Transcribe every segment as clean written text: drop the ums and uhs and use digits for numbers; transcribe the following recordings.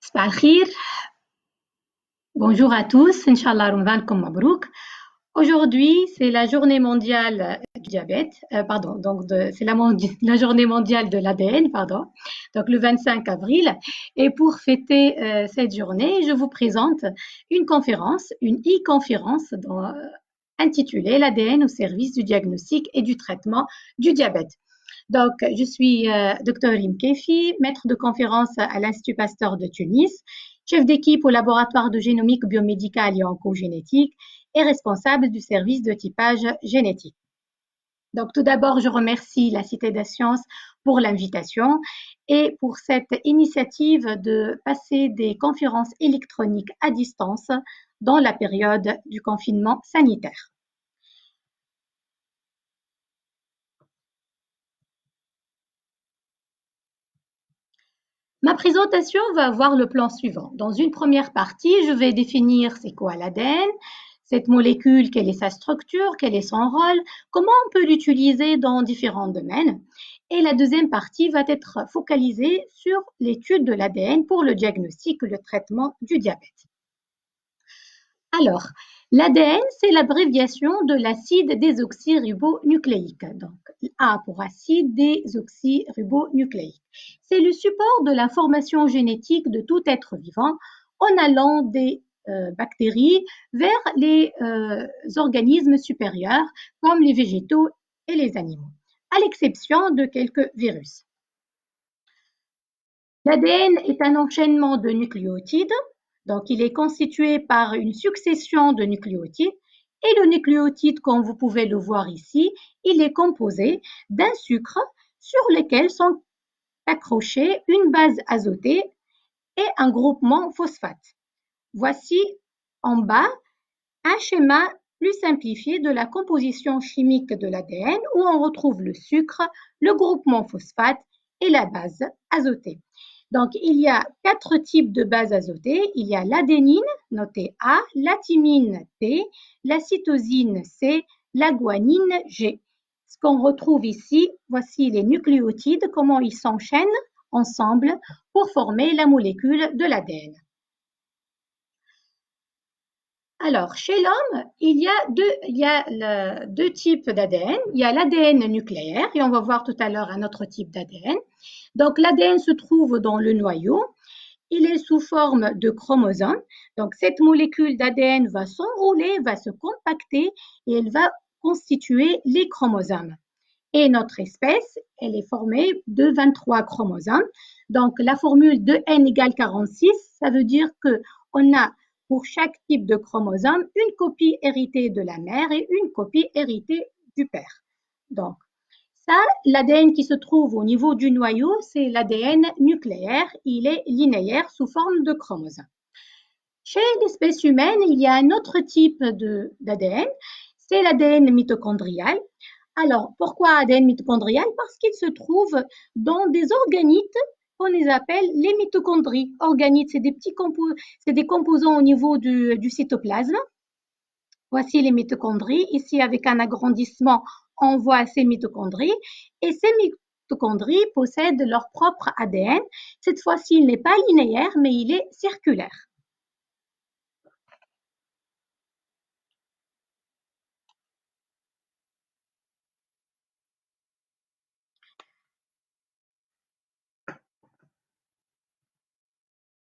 صباح الخير. Bonjour à tous, Inch'Allah Ramadan Mabrouk. Aujourd'hui, c'est la journée mondiale du diabète, pardon, c'est la journée mondiale de l'ADN, pardon, donc le 25 avril. Et pour fêter cette journée, je vous présente une conférence, une e-conférence intitulée l'ADN au service du diagnostic et du traitement du diabète. Donc, je suis Dr Rim Kefi, maître de conférence à l'Institut Pasteur de Tunis, chef d'équipe au laboratoire de génomique biomédicale et oncogénétique et responsable du service de typage génétique. Donc, tout d'abord, je remercie la Cité des Sciences pour l'invitation et pour cette initiative de passer des conférences électroniques à distance dans la période du confinement sanitaire. Ma présentation va avoir le plan suivant. Dans une première partie, je vais définir c'est quoi l'ADN, cette molécule, quelle est sa structure, quel est son rôle, comment on peut l'utiliser dans différents domaines. Et la deuxième partie va être focalisée sur l'étude de l'ADN pour le diagnostic et le traitement du diabète. Alors, l'ADN, c'est l'abréviation de l'acide désoxyribonucléique. Donc, A pour acide désoxyribonucléique. C'est le support de l'information génétique de tout être vivant en allant des bactéries vers les organismes supérieurs comme les végétaux et les animaux, à l'exception de quelques virus. L'ADN est un enchaînement de nucléotides. Donc, il est constitué par une succession de nucléotides et le nucléotide, comme vous pouvez le voir ici, il est composé d'un sucre sur lequel sont accrochés une base azotée et un groupement phosphate. Voici en bas un schéma plus simplifié de la composition chimique de l'ADN où on retrouve le sucre, le groupement phosphate et la base azotée. Donc, il y a 4 types de bases azotées. Il y a l'adénine, notée A, la thymine T, la cytosine C, la guanine G. Ce qu'on retrouve ici, voici les nucléotides, comment ils s'enchaînent ensemble pour former la molécule de l'ADN. Alors, chez l'homme, il y a deux types d'ADN. Il y a l'ADN nucléaire, et on va voir tout à l'heure un autre type d'ADN. Donc, l'ADN se trouve dans le noyau. Il est sous forme de chromosomes. Donc, cette molécule d'ADN va s'enrouler, va se compacter et elle va constituer les chromosomes. Et notre espèce, elle est formée de 23 chromosomes. Donc, la formule de n égale 46, ça veut dire qu'on a pour chaque type de chromosome une copie héritée de la mère et une copie héritée du père. Donc, ça, l'ADN qui se trouve au niveau du noyau, c'est l'ADN nucléaire. Il est linéaire sous forme de chromosomes. Chez l'espèce humaine, il y a un autre type d'ADN, c'est l'ADN mitochondrial. Alors, pourquoi ADN mitochondrial? Parce qu'il se trouve dans des organites qu'on les appelle les mitochondries. Organites, c'est des composants au niveau du cytoplasme. Voici les mitochondries. Ici, avec un agrandissement, on voit ces mitochondries. Et ces mitochondries possèdent leur propre ADN. Cette fois-ci, il n'est pas linéaire, mais il est circulaire.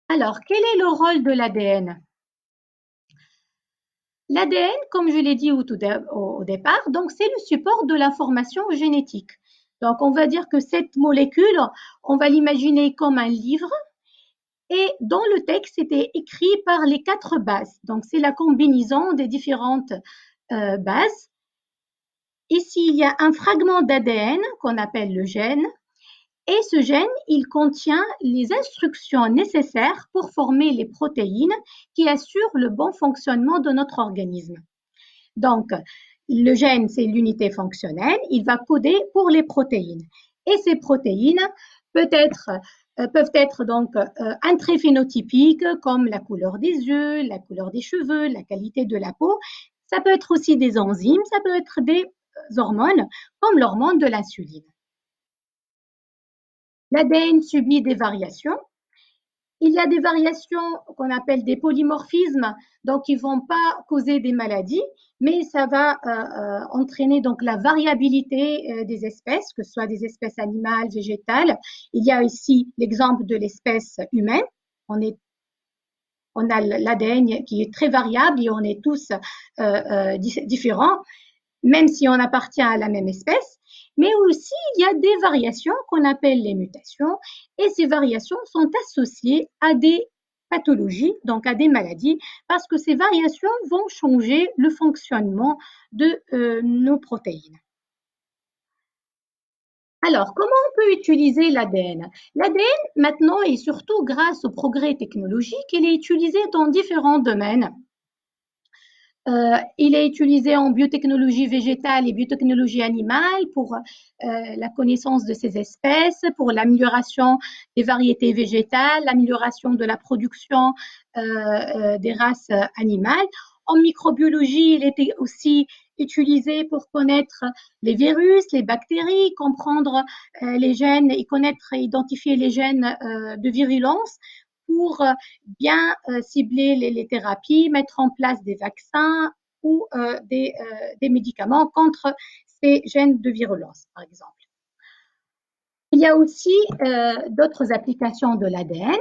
Alors, quel est le rôle de l'ADN? L'ADN, comme je l'ai dit au départ, donc c'est le support de l'information génétique. Donc, on va dire que cette molécule, on va l'imaginer comme un livre et dans le texte, c'était écrit par les 4 bases. Donc, c'est la combinaison des différentes bases. Ici, il y a un fragment d'ADN qu'on appelle le gène. Et ce gène, il contient les instructions nécessaires pour former les protéines qui assurent le bon fonctionnement de notre organisme. Donc, le gène, c'est l'unité fonctionnelle, il va coder pour les protéines. Et ces protéines peuvent être donc un trait phénotypique comme la couleur des yeux, la couleur des cheveux, la qualité de la peau. Ça peut être aussi des enzymes, ça peut être des hormones comme l'hormone de l'insuline. L'ADN subit des variations. Il y a des variations qu'on appelle des polymorphismes, donc qui ne vont pas causer des maladies, mais ça va entraîner donc la variabilité des espèces, que ce soit des espèces animales, végétales. Il y a ici l'exemple de l'espèce humaine. On est on a l'ADN qui est très variable et on est tous différents, même si on appartient à la même espèce. Mais aussi, il y a des variations qu'on appelle les mutations, et ces variations sont associées à des pathologies, donc à des maladies, parce que ces variations vont changer le fonctionnement de nos protéines. Alors, comment on peut utiliser l'ADN? L'ADN, maintenant, et surtout grâce au progrès technologique, il est utilisé dans différents domaines. Il est utilisé en biotechnologie végétale et biotechnologie animale pour la connaissance de ces espèces, pour l'amélioration des variétés végétales, l'amélioration de la production des races animales. En microbiologie, il était aussi utilisé pour connaître les virus, les bactéries, comprendre les gènes et connaître et identifier les gènes de virulence pour bien cibler les thérapies, mettre en place des vaccins ou des médicaments contre ces gènes de virulence, par exemple. Il y a aussi d'autres applications de l'ADN.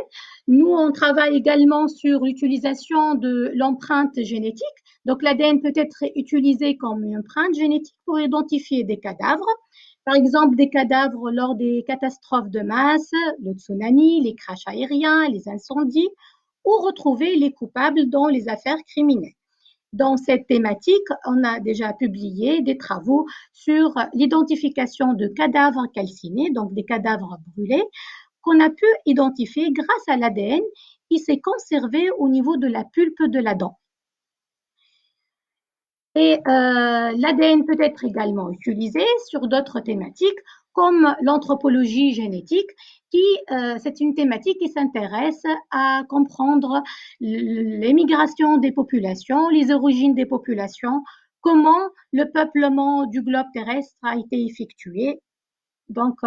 Nous, on travaille également sur l'utilisation de l'empreinte génétique. Donc, l'ADN peut être utilisé comme une empreinte génétique pour identifier des cadavres. Par exemple, des cadavres lors des catastrophes de masse, le tsunami, les crashs aériens, les incendies, ou retrouver les coupables dans les affaires criminelles. Dans cette thématique, on a déjà publié des travaux sur l'identification de cadavres calcinés, donc des cadavres brûlés, qu'on a pu identifier grâce à l'ADN qui s'est conservé au niveau de la pulpe de la dent. Et l'ADN peut être également utilisé sur d'autres thématiques comme l'anthropologie génétique, qui c'est une thématique qui s'intéresse à comprendre les migrations des populations, les origines des populations, comment le peuplement du globe terrestre a été effectué. Donc,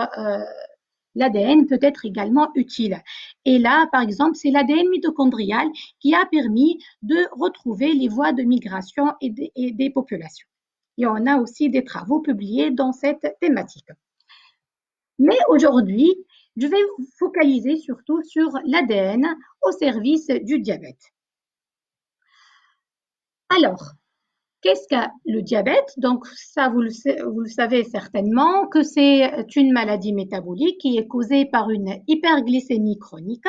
l'ADN peut être également utile. Et là, par exemple, c'est l'ADN mitochondrial qui a permis de retrouver les voies de migration et des populations. Et on a aussi des travaux publiés dans cette thématique. Mais aujourd'hui, je vais vous focaliser surtout sur l'ADN au service du diabète. Alors, qu'est-ce que le diabète? Donc, ça, vous le savez certainement que c'est une maladie métabolique qui est causée par une hyperglycémie chronique.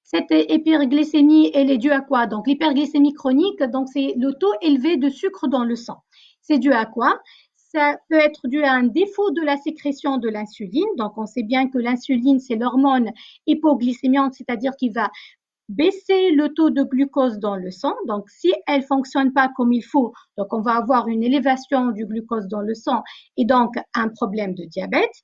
Cette hyperglycémie, elle est due à quoi? Donc, l'hyperglycémie chronique, donc c'est le taux élevé de sucre dans le sang. C'est dû à quoi? Ça peut être dû à un défaut de la sécrétion de l'insuline. Donc, on sait bien que l'insuline, c'est l'hormone hypoglycémiante, c'est-à-dire qui va baisser le taux de glucose dans le sang. Donc, si elle ne fonctionne pas comme il faut, donc on va avoir une élévation du glucose dans le sang et donc un problème de diabète.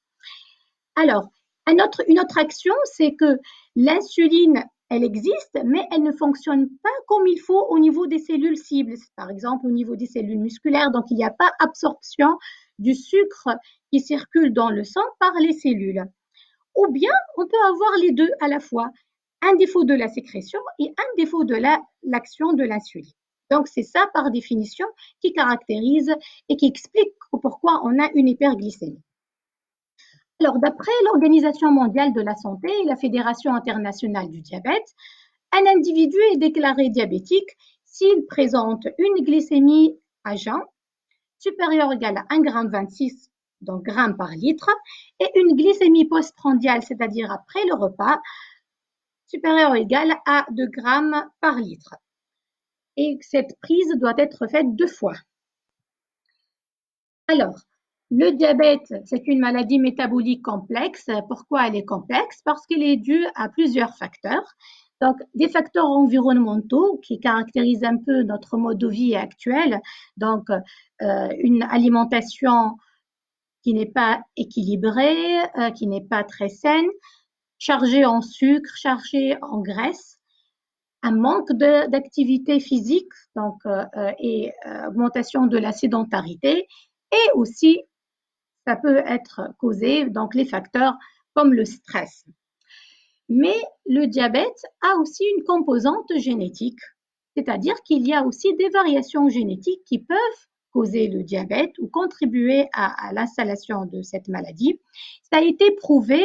Alors, une autre action, c'est que l'insuline, elle existe, mais elle ne fonctionne pas comme il faut au niveau des cellules cibles, par exemple au niveau des cellules musculaires. Donc, il n'y a pas absorption du sucre qui circule dans le sang par les cellules. Ou bien, on peut avoir les deux à la fois, un défaut de la sécrétion et un défaut de l'action de l'insuline. Donc, c'est ça, par définition, qui caractérise et qui explique pourquoi on a une hyperglycémie. Alors, d'après l'Organisation mondiale de la santé et la Fédération internationale du diabète, un individu est déclaré diabétique s'il présente une glycémie à jeun supérieure ou égale à 1,26 g, donc grammes par litre, et une glycémie postprandiale, c'est-à-dire après le repas, supérieure ou égale à 2 grammes par litre. Et cette prise doit être faite 2 fois. Alors, le diabète, c'est une maladie métabolique complexe. Pourquoi elle est complexe? Parce qu'elle est due à plusieurs facteurs. Donc, des facteurs environnementaux qui caractérisent un peu notre mode de vie actuel. Donc, une alimentation qui n'est pas équilibrée, qui n'est pas très saine, chargée en sucre, chargée en graisse, un manque d'activité physique donc, et augmentation de la sédentarité, et aussi ça peut être causé, donc les facteurs comme le stress. Mais le diabète a aussi une composante génétique, c'est-à-dire qu'il y a aussi des variations génétiques qui peuvent causer le diabète ou contribuer à l'installation de cette maladie. Ça a été prouvé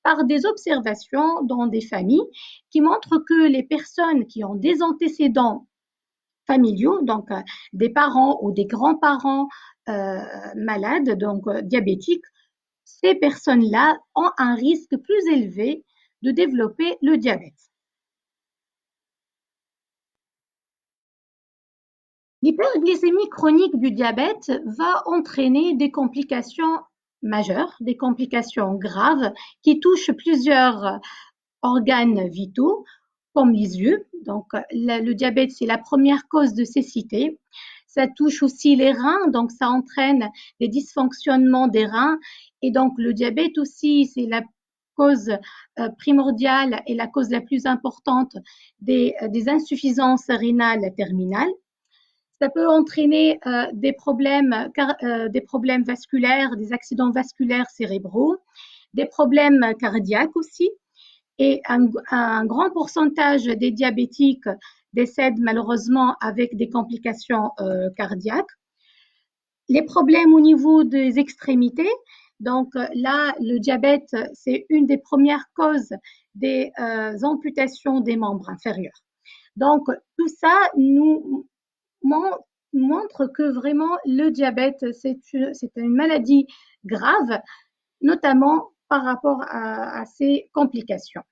par des observations dans des familles qui montrent que les personnes qui ont des antécédents familiaux, donc des parents ou des grands-parents malades, donc diabétiques, ces personnes-là ont un risque plus élevé de développer le diabète. L'hyperglycémie chronique du diabète va entraîner des complications majeures, des complications graves qui touchent plusieurs organes vitaux, comme les yeux. Donc, le diabète, c'est la première cause de cécité. Ça touche aussi les reins, donc ça entraîne des dysfonctionnements des reins. Et donc, le diabète aussi, c'est la cause primordiale et la cause la plus importante des insuffisances rénales terminales. Ça peut entraîner des problèmes vasculaires, des accidents vasculaires cérébraux, des problèmes cardiaques aussi. Et un grand pourcentage des diabétiques décèdent malheureusement avec des complications cardiaques. Les problèmes au niveau des extrémités, donc là, le diabète, c'est une des premières causes des amputations des membres inférieurs. Donc, tout ça nous montre que vraiment le diabète, une maladie grave, notamment par rapport à ces complications.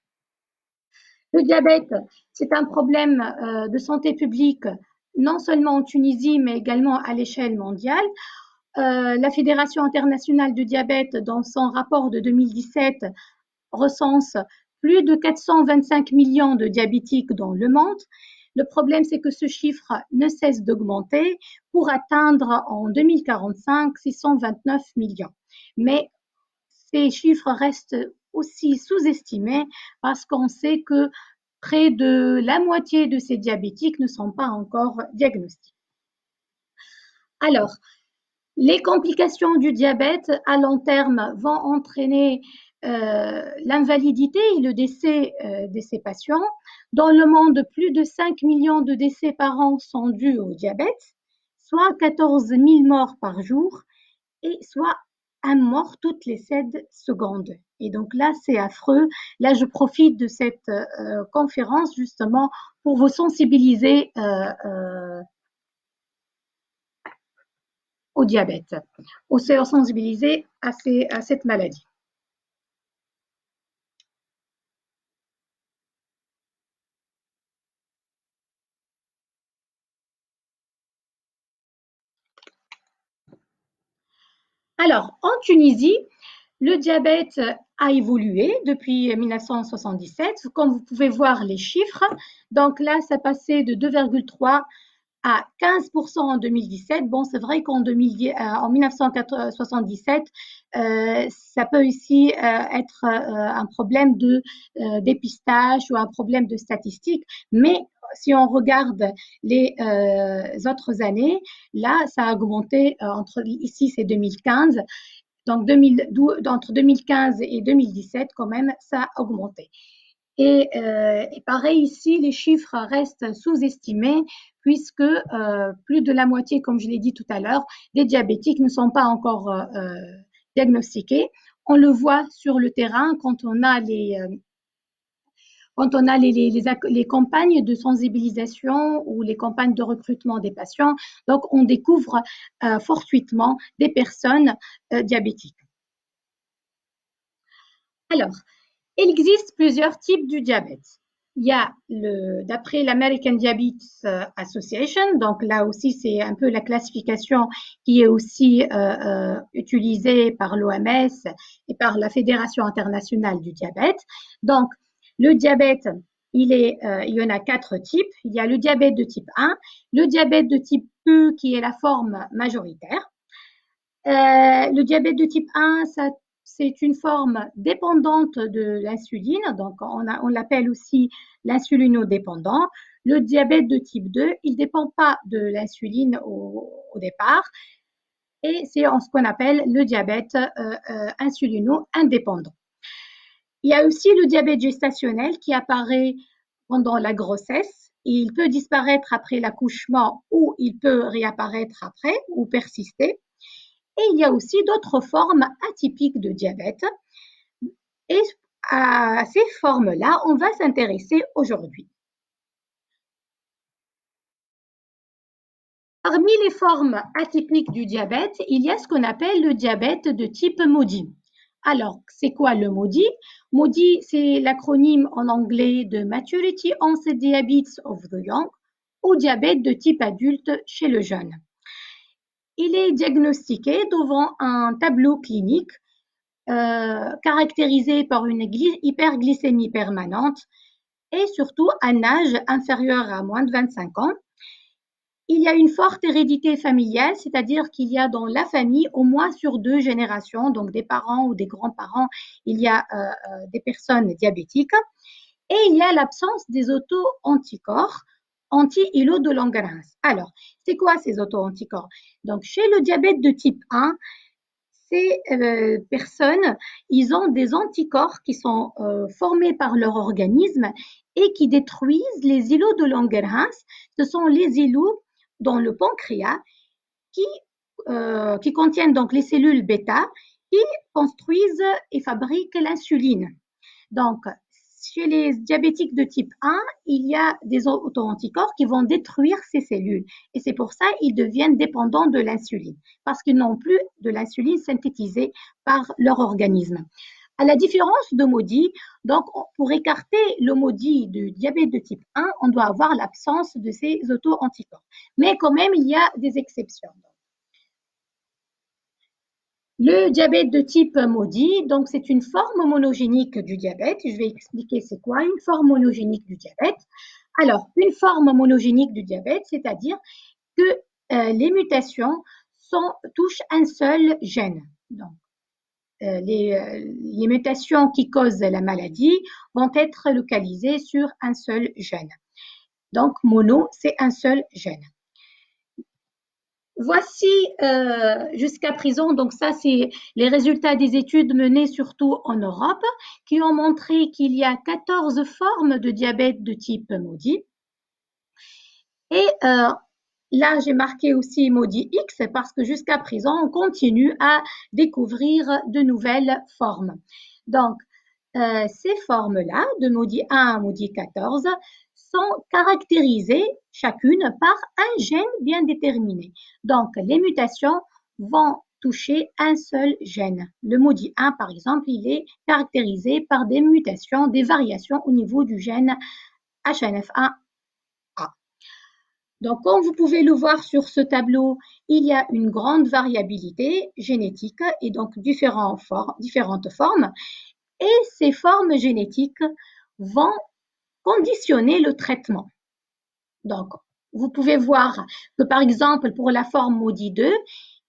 Le diabète, c'est un problème de santé publique, non seulement en Tunisie, mais également à l'échelle mondiale. La Fédération internationale du diabète, dans son rapport de 2017, recense plus de 425 millions de diabétiques dans le monde. Le problème, c'est que ce chiffre ne cesse d'augmenter pour atteindre en 2045 629 millions. Mais ces chiffres restent aussi sous-estimés parce qu'on sait que près de la moitié de ces diabétiques ne sont pas encore diagnostiqués. Alors, les complications du diabète à long terme vont entraîner l'invalidité et le décès de ces patients. Dans le monde, plus de 5 millions de décès par an sont dus au diabète, soit 14 000 morts par jour, et soit un mort toutes les 7 secondes. Et donc là, c'est affreux. Là, je profite de cette conférence justement pour vous sensibiliser au diabète, ou sensibiliser à cette maladie. Alors, en Tunisie, le diabète a évolué depuis 1977. Comme vous pouvez voir les chiffres, donc là, ça passait de 2,3 à 15% en 2017. Bon, c'est vrai qu'en 1977, ça peut aussi être un problème de dépistage ou un problème de statistique, mais si on regarde les autres années, là, ça a augmenté ici c'est 2015, donc entre 2015 et 2017 quand même, ça a augmenté. Et pareil ici, les chiffres restent sous-estimés puisque plus de la moitié, comme je l'ai dit tout à l'heure, des diabétiques ne sont pas encore diagnostiqués. On le voit sur le terrain quand on a les campagnes de sensibilisation ou les campagnes de recrutement des patients. Donc, on découvre fortuitement des personnes diabétiques. Alors, il existe plusieurs types du diabète. Il y a d'après l'American Diabetes Association, donc là aussi c'est un peu la classification qui est aussi utilisée par l'OMS et par la Fédération internationale du diabète. Donc le diabète, il y en a 4 types. Il y a le diabète de type 1, le diabète de type 2 qui est la forme majoritaire. Le diabète de type 1, c'est une forme dépendante de l'insuline, donc on l'appelle aussi l'insulinodépendant. Le diabète de type 2, il ne dépend pas de l'insuline au départ, et c'est ce qu'on appelle le diabète insulino-indépendant. Il y a aussi le diabète gestationnel qui apparaît pendant la grossesse. Il peut disparaître après l'accouchement ou il peut réapparaître après ou persister. Et il y a aussi d'autres formes atypiques de diabète. Et à ces formes-là, on va s'intéresser aujourd'hui. Parmi les formes atypiques du diabète, il y a ce qu'on appelle le diabète de type maudit. Alors, c'est quoi le maudit? Maudit, c'est l'acronyme en anglais de Maturity Onset Diabetes of the Young ou diabète de type adulte chez le jeune. Il est diagnostiqué devant un tableau clinique caractérisé par une hyperglycémie permanente et surtout un âge inférieur à moins de 25 ans. Il y a une forte hérédité familiale, c'est-à-dire qu'il y a dans la famille, au moins sur 2 générations, donc des parents ou des grands-parents, il y a des personnes diabétiques. Et il y a l'absence des auto-anticorps anti-îlot de Langerhans. Alors, c'est quoi ces auto-anticorps? Donc, chez le diabète de type 1, ces personnes, ils ont des anticorps qui sont formés par leur organisme et qui détruisent les îlots de Langerhans. Ce sont les îlots dans le pancréas qui contiennent donc les cellules bêta qui construisent et fabriquent l'insuline. Donc, chez les diabétiques de type 1, il y a des auto-anticorps qui vont détruire ces cellules. Et c'est pour ça qu'ils deviennent dépendants de l'insuline, parce qu'ils n'ont plus de l'insuline synthétisée par leur organisme. À la différence de maudit, donc pour écarter le maudit du diabète de type 1, on doit avoir l'absence de ces auto-anticorps. Mais quand même, il y a des exceptions. Le diabète de type maudit, donc c'est une forme monogénique du diabète. Je vais expliquer c'est quoi une forme monogénique du diabète. Alors, une forme monogénique du diabète, c'est-à-dire que les mutations touchent un seul gène. Donc, les mutations qui causent la maladie vont être localisées sur un seul gène. Donc, mono, c'est un seul gène. Voici jusqu'à présent, donc ça c'est les résultats des études menées surtout en Europe qui ont montré qu'il y a 14 formes de diabète de type maudit. Et là j'ai marqué aussi maudit X parce que jusqu'à présent on continue à découvrir de nouvelles formes. Donc ces formes-là, de maudit 1 à maudit 14, sont caractérisées chacune par un gène bien déterminé. Donc, les mutations vont toucher un seul gène. Le maudit 1, par exemple, il est caractérisé par des mutations, des variations au niveau du gène HNF1A. Donc, comme vous pouvez le voir sur ce tableau, il y a une grande variabilité génétique et donc différentes formes. Et ces formes génétiques vont conditionner le traitement. Donc, vous pouvez voir que par exemple pour la forme maudit 2,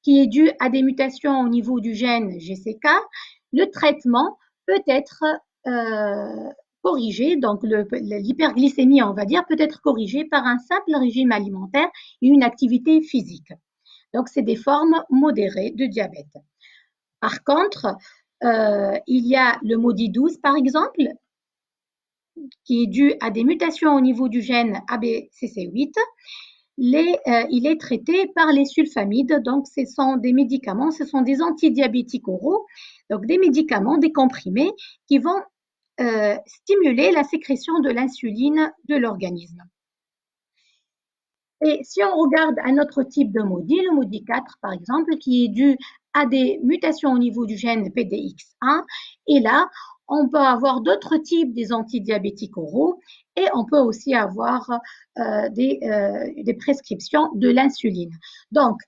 qui est due à des mutations au niveau du gène GCK, le traitement peut être corrigé, donc l'hyperglycémie, on va dire, peut être corrigée par un simple régime alimentaire et une activité physique. Donc, c'est des formes modérées de diabète. Par contre, il y a le maudit 12, par exemple, qui est dû à des mutations au niveau du gène ABCC8. Il est traité par les sulfamides, donc ce sont des médicaments, ce sont des antidiabétiques oraux, donc des médicaments, des comprimés qui vont stimuler la sécrétion de l'insuline de l'organisme. Et si on regarde un autre type de maudit, le maudit 4 par exemple, qui est dû à des mutations au niveau du gène PDX1, et là, on peut avoir d'autres types des antidiabétiques oraux et on peut aussi avoir des prescriptions de l'insuline. Donc,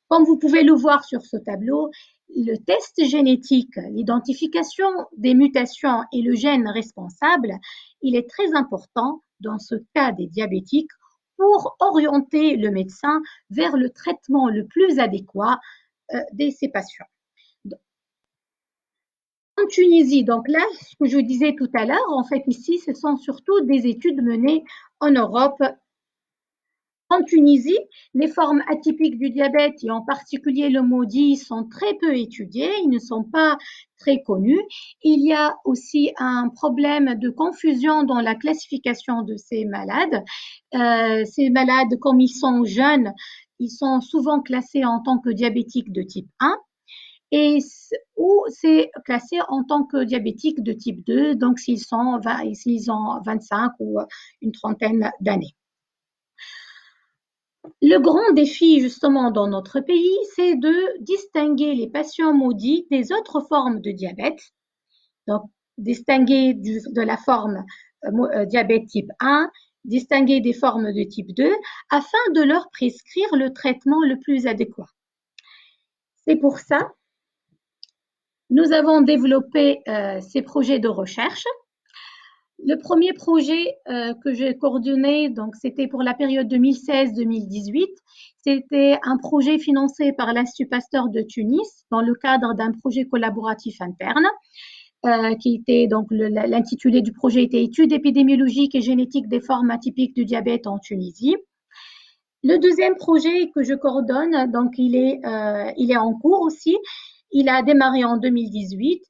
comme vous pouvez le voir sur ce tableau, le test génétique, l'identification des mutations et le gène responsable, il est très important dans ce cas des diabétiques pour orienter le médecin vers le traitement le plus adéquat de ces patients. En Tunisie, donc là, ce que je disais tout à l'heure, en fait ici, ce sont surtout des études menées en Europe En Tunisie, les formes atypiques du diabète, et en particulier le maudit, sont très peu étudiées, ils ne sont pas très connus. Il y a aussi un problème de confusion dans la classification de ces malades. Ces malades, comme ils sont jeunes, ils sont souvent classés en tant que diabétiques de type 1 et ou c'est classé en tant que diabétique de type 2, donc s'ils ont 25 ou une trentaine d'années. Le grand défi justement dans notre pays, c'est de distinguer les patients maudits des autres formes de diabète, donc distinguer de la forme diabète type 1, distinguer des formes de type 2, afin de leur prescrire le traitement le plus adéquat. C'est pour ça nous avons développé ces projets de recherche. Le premier projet que j'ai coordonné, donc c'était pour la période 2016-2018, c'était un projet financé par l'Institut Pasteur de Tunis dans le cadre d'un projet collaboratif interne. Qui était donc l'intitulé du projet était Études épidémiologiques et génétiques des formes atypiques du diabète en Tunisie. Le deuxième projet que je coordonne, donc il est en cours aussi. Il a démarré en 2018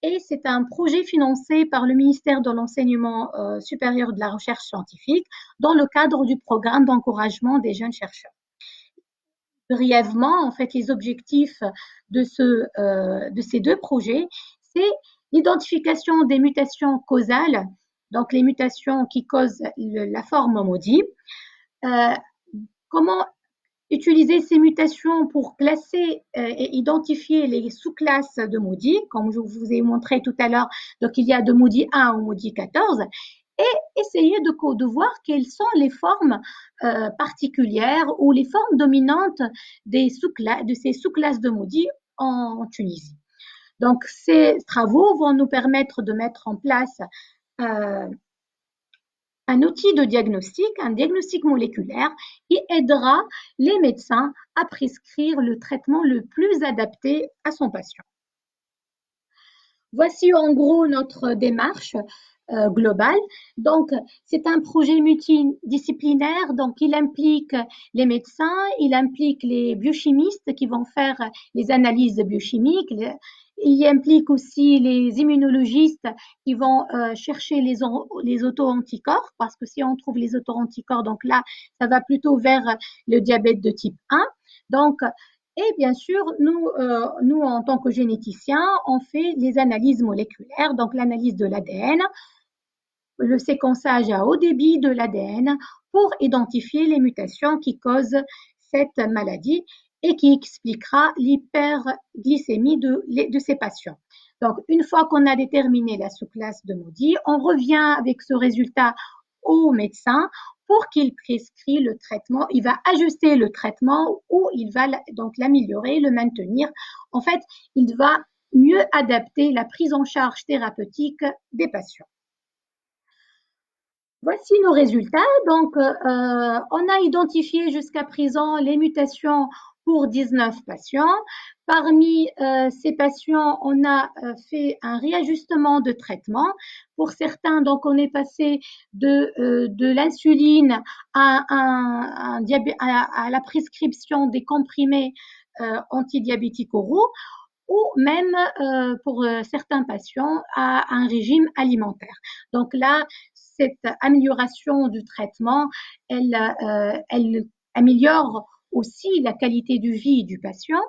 et c'est un projet financé par le ministère de l'Enseignement supérieur de la recherche scientifique dans le cadre du programme d'encouragement des jeunes chercheurs. Brièvement, en fait, les objectifs de ces deux projets, c'est l'identification des mutations causales, donc les mutations qui causent la forme maudite, comment utiliser ces mutations pour classer et identifier les sous-classes de maudit, comme je vous ai montré tout à l'heure. Donc, il y a de maudit 1 au maudit 14, et essayer de voir quelles sont les formes particulières ou les formes dominantes de ces sous-classes de maudit en Tunisie. Donc, ces travaux vont nous permettre de mettre en place un outil de diagnostic, un diagnostic moléculaire, qui aidera les médecins à prescrire le traitement le plus adapté à son patient. Voici en gros notre démarche globale. Donc, c'est un projet multidisciplinaire, donc il implique les médecins, il implique les biochimistes qui vont faire les analyses biochimiques, il implique aussi les immunologistes qui vont chercher les auto-anticorps, parce que si on trouve les auto-anticorps, donc là, ça va plutôt vers le diabète de type 1. Donc, et bien sûr, nous, en tant que généticiens, on fait les analyses moléculaires, donc l'analyse de l'ADN, le séquençage à haut débit de l'ADN pour identifier les mutations qui causent cette maladie et qui expliquera l'hyperglycémie de ces patients. Donc, une fois qu'on a déterminé la sous-classe de maudit, on revient avec ce résultat au médecin pour qu'il prescrit le traitement. Il va ajuster le traitement ou il va donc l'améliorer, le maintenir. En fait, il va mieux adapter la prise en charge thérapeutique des patients. Voici nos résultats. Donc, on a identifié jusqu'à présent les mutations pour 19 patients. Parmi ces patients, on a fait un réajustement de traitement. Pour certains, donc, on est passé de l'insuline à la prescription des comprimés antidiabétiques oraux ou même pour certains patients à un régime alimentaire. Donc là, cette amélioration du traitement, elle améliore aussi la qualité de vie du patient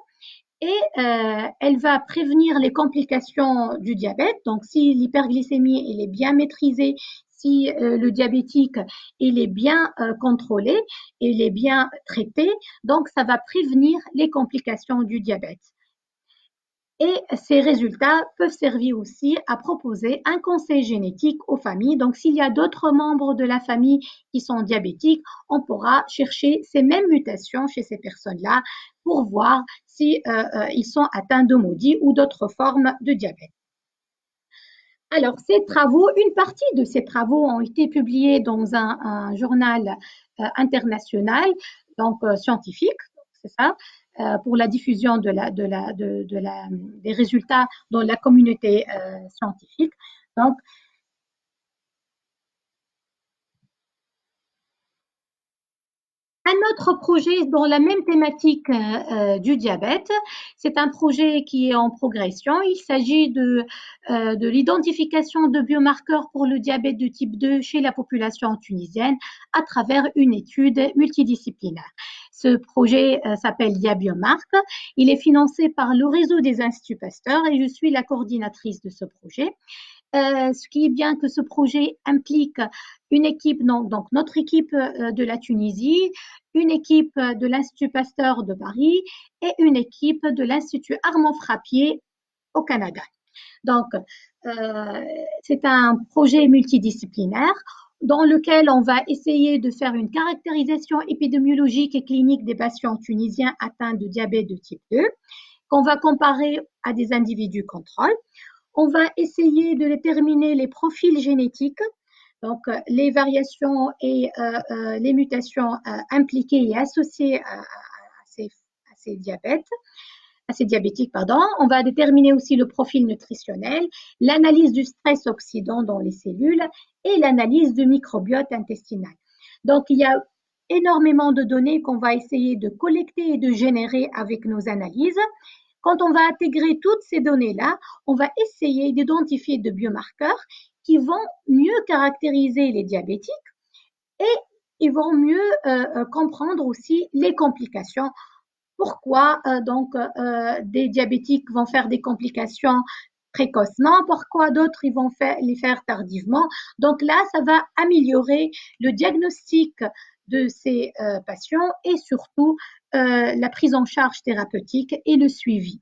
et elle va prévenir les complications du diabète. Donc, si l'hyperglycémie est bien maîtrisée, si le diabétique il est bien contrôlé, il est bien traité, donc ça va prévenir les complications du diabète. Et ces résultats peuvent servir aussi à proposer un conseil génétique aux familles. Donc, s'il y a d'autres membres de la famille qui sont diabétiques, on pourra chercher ces mêmes mutations chez ces personnes-là pour voir si ils sont atteints de maudit ou d'autres formes de diabète. Alors, ces travaux, une partie de ces travaux ont été publiés dans un journal international, donc scientifique, c'est ça, pour la diffusion des résultats dans la communauté scientifique. Donc, Un autre projet dans la même thématique du diabète, c'est un projet qui est en progression. Il s'agit de l'identification de biomarqueurs pour le diabète de type 2 chez la population tunisienne à travers une étude multidisciplinaire. Ce projet s'appelle Diabiomark. Il est financé par le réseau des Instituts Pasteur et je suis la coordinatrice de ce projet. Ce qui est bien que ce projet implique une équipe, donc notre équipe de la Tunisie, une équipe de l'Institut Pasteur de Paris et une équipe de l'Institut Armand Frappier au Canada. Donc, euh, c'est un projet multidisciplinaire dans lequel on va essayer de faire une caractérisation épidémiologique et clinique des patients tunisiens atteints de diabète de type 2, qu'on va comparer à des individus contrôles. On va essayer de déterminer les profils génétiques, donc les variations et les mutations impliquées et associées ces, à ces diabètes, à ces diabétiques, pardon. On va déterminer aussi le profil nutritionnel, l'analyse du stress oxydant dans les cellules et l'analyse du microbiote intestinal. Donc, il y a énormément de données qu'on va essayer de collecter et de générer avec nos analyses. Quand on va intégrer toutes ces données-là, on va essayer d'identifier des biomarqueurs qui vont mieux caractériser les diabétiques et ils vont mieux comprendre aussi les complications. Pourquoi des diabétiques vont faire des complications précocement, pourquoi d'autres ils vont les faire tardivement. Donc là, ça va améliorer le diagnostic de ces patients et surtout la prise en charge thérapeutique et le suivi.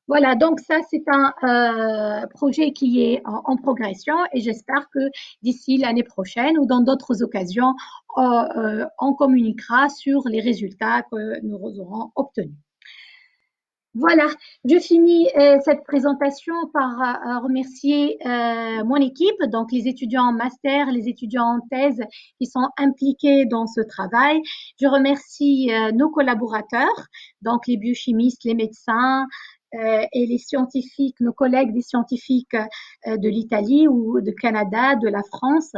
Voilà, donc ça, c'est un projet qui est progression et j'espère que d'ici l'année prochaine ou dans d'autres occasions, on communiquera sur les résultats que nous aurons obtenus. Voilà, je finis cette présentation par remercier mon équipe, donc les étudiants en master, les étudiants en thèse qui sont impliqués dans ce travail. Je remercie nos collaborateurs, donc les biochimistes, les médecins et les scientifiques, nos collègues des scientifiques de l'Italie ou du Canada, de la France.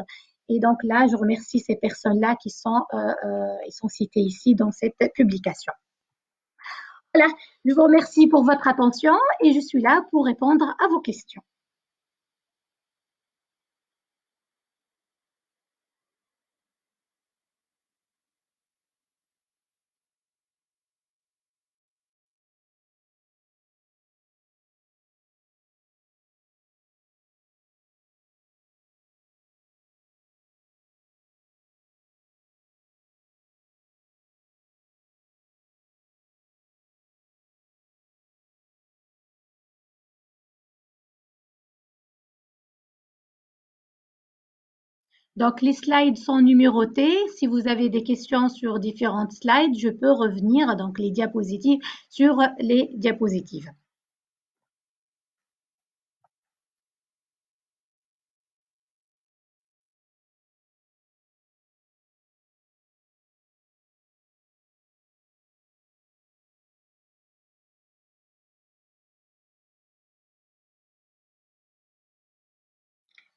Et donc là, je remercie ces personnes-là qui ils sont citées ici dans cette publication. Voilà, je vous remercie pour votre attention et je suis là pour répondre à vos questions. Donc, les slides sont numérotés. Si vous avez des questions sur différentes slides, je peux revenir donc les diapositives sur les diapositives.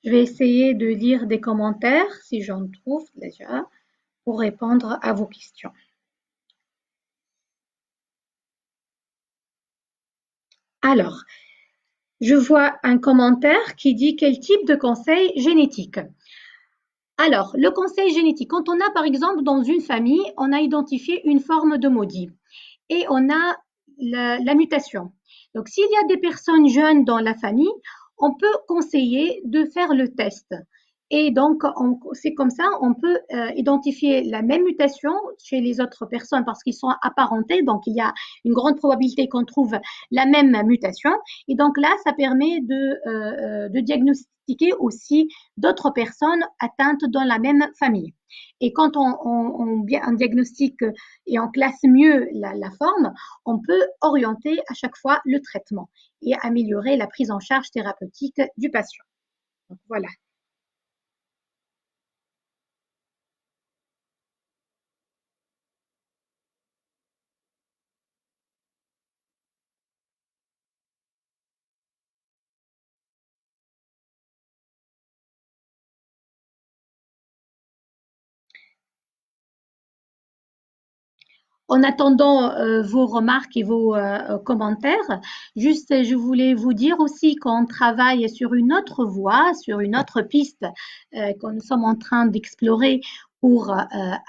Je vais essayer de lire des commentaires si j'en trouve déjà pour répondre à vos questions. Alors, je vois un commentaire qui dit quel type de conseil génétique. Alors, le conseil génétique, quand on a par exemple dans une famille, on a identifié une forme de maudit et on a la mutation. Donc, s'il y a des personnes jeunes dans la famille, on peut conseiller de faire le test. Et donc, c'est comme ça, on peut identifier la même mutation chez les autres personnes parce qu'ils sont apparentés. Donc, il y a une grande probabilité qu'on trouve la même mutation. Et donc là, ça permet de diagnostiquer aussi d'autres personnes atteintes dans la même famille. Et quand on diagnostique et on classe mieux la forme, on peut orienter à chaque fois le traitement et améliorer la prise en charge thérapeutique du patient. Donc, voilà. En attendant vos remarques et vos commentaires, juste je voulais vous dire aussi qu'on travaille sur une autre voie, sur une autre piste que nous sommes en train d'explorer pour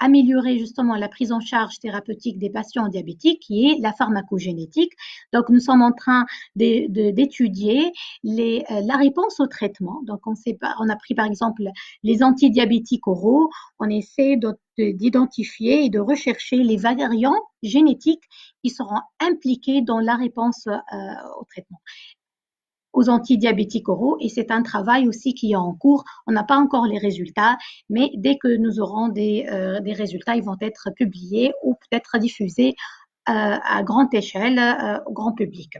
améliorer justement la prise en charge thérapeutique des patients diabétiques, qui est la pharmacogénétique. Donc, nous sommes en train d'étudier la réponse au traitement. Donc, on a pris par exemple les antidiabétiques oraux, on essaie d'identifier et de rechercher les variants génétiques qui seront impliqués dans la réponse au traitement, aux antidiabétiques oraux. Et c'est un travail aussi qui est en cours. On n'a pas encore les résultats, mais dès que nous aurons des résultats, ils vont être publiés ou peut-être diffusés à grande échelle au grand public.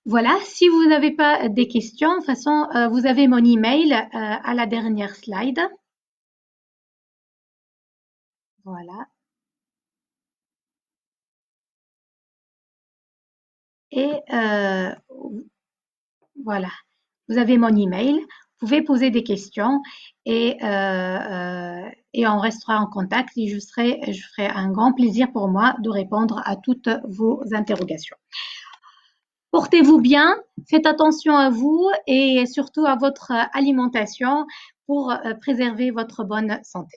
Voilà, si vous n'avez pas des questions, de toute façon, vous avez mon email à la dernière slide. Voilà. Et voilà, vous avez mon email. Vous pouvez poser des questions et on restera en contact et je ferai un grand plaisir pour moi de répondre à toutes vos interrogations. Portez-vous bien, faites attention à vous et surtout à votre alimentation pour préserver votre bonne santé.